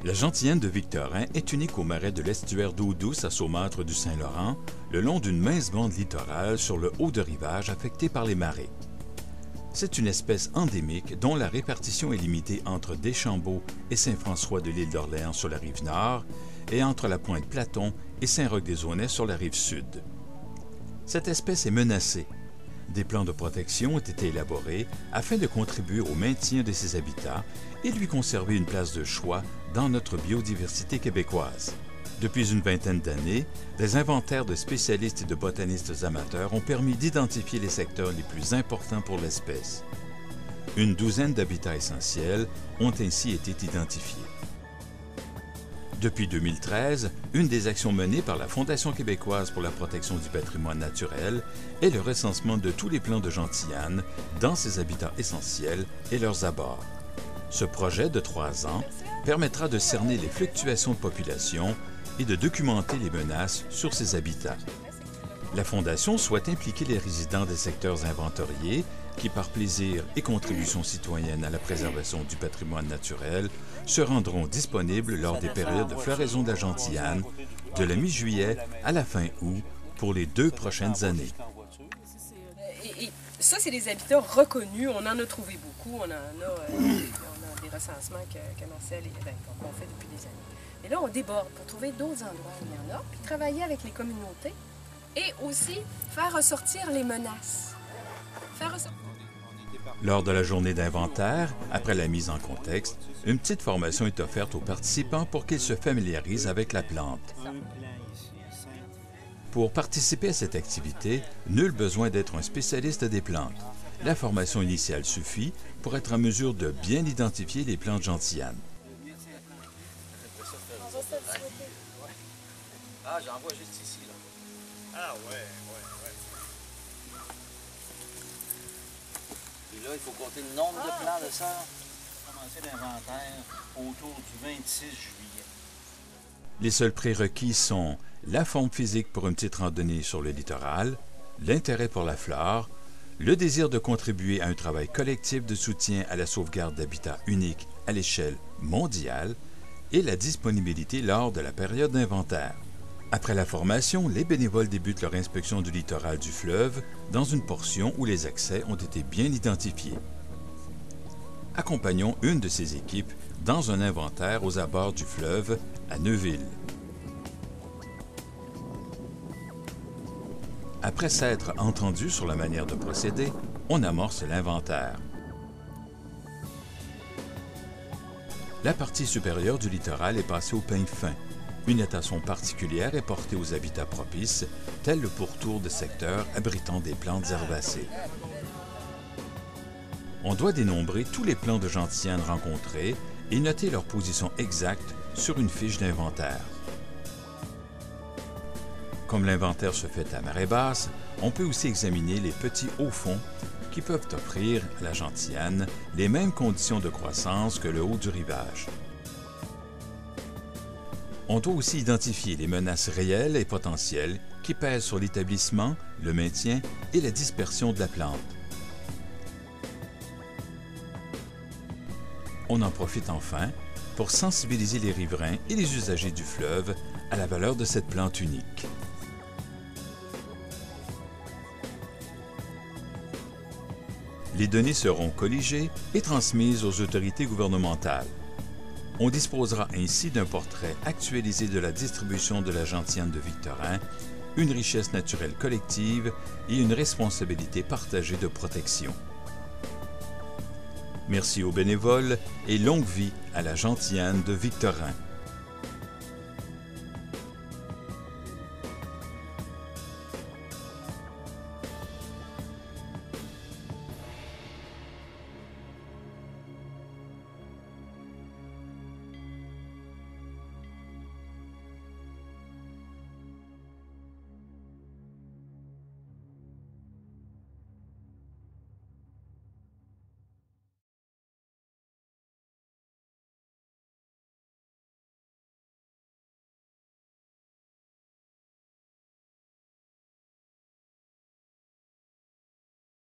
La Gentillane de Victorin est unique au marais de l'estuaire d'eau douce à Saumâtre du Saint-Laurent, le long d'une mince bande littorale sur le haut de rivage affecté par les marées. C'est une espèce endémique dont la répartition est limitée entre Deschambault et Saint-François de l'île d'Orléans sur la rive nord et entre la pointe Platon et Saint-Roch-des-Aunais sur la rive sud. Cette espèce est menacée. Des plans de protection ont été élaborés afin de contribuer au maintien de ses habitats et lui conserver une place de choix dans notre biodiversité québécoise. Depuis une vingtaine d'années, des inventaires de spécialistes et de botanistes amateurs ont permis d'identifier les secteurs les plus importants pour l'espèce. Une douzaine d'habitats essentiels ont ainsi été identifiés. Depuis 2013, une des actions menées par la Fondation québécoise pour la protection du patrimoine naturel est le recensement de tous les plants de gentillane dans ces habitats essentiels et leurs abords. Ce projet de 3 ans permettra de cerner les fluctuations de population et de documenter les menaces sur ces habitats. La Fondation souhaite impliquer les résidents des secteurs inventoriés qui, par plaisir et contribution citoyenne à la préservation du patrimoine naturel, se rendront disponibles lors des périodes de floraison de la gentillane, de la mi-juillet à la fin août, pour les 2 prochaines années. Et ça, c'est des habitats reconnus. On en a trouvé beaucoup. On a des recensements que Marcel qu'on fait depuis des années. Et là, on déborde pour trouver d'autres endroits où il y en a, puis travailler avec les communautés et aussi faire ressortir les menaces. Lors de la journée d'inventaire, après la mise en contexte, une petite formation est offerte aux participants pour qu'ils se familiarisent avec la plante. Pour participer à cette activité, nul besoin d'être un spécialiste des plantes. La formation initiale suffit pour être en mesure de bien identifier les plantes gentillane. Ah, j'en vois juste ici, là. Ah ouais. Puis là, il faut compter le nombre de plants de ça. Commencer l'inventaire autour du 26 juillet. Les seuls prérequis sont la forme physique pour une petite randonnée sur le littoral, l'intérêt pour la flore, le désir de contribuer à un travail collectif de soutien à la sauvegarde d'habitats uniques à l'échelle mondiale et la disponibilité lors de la période d'inventaire. Après la formation, les bénévoles débutent leur inspection du littoral du fleuve dans une portion où les accès ont été bien identifiés. Accompagnons une de ces équipes dans un inventaire aux abords du fleuve à Neuville. Après s'être entendu sur la manière de procéder, on amorce l'inventaire. La partie supérieure du littoral est passée au peigne fin. Une attention particulière est portée aux habitats propices, tels le pourtour de secteurs abritant des plantes herbacées. On doit dénombrer tous les plants de gentillane rencontrés et noter leur position exacte sur une fiche d'inventaire. Comme l'inventaire se fait à marée basse, on peut aussi examiner les petits hauts-fonds qui peuvent offrir à la gentillane les mêmes conditions de croissance que le haut du rivage. On doit aussi identifier les menaces réelles et potentielles qui pèsent sur l'établissement, le maintien et la dispersion de la plante. On en profite enfin pour sensibiliser les riverains et les usagers du fleuve à la valeur de cette plante unique. Les données seront colligées et transmises aux autorités gouvernementales. On disposera ainsi d'un portrait actualisé de la distribution de la gentillane de Victorin, une richesse naturelle collective et une responsabilité partagée de protection. Merci aux bénévoles et longue vie à la gentillane de Victorin.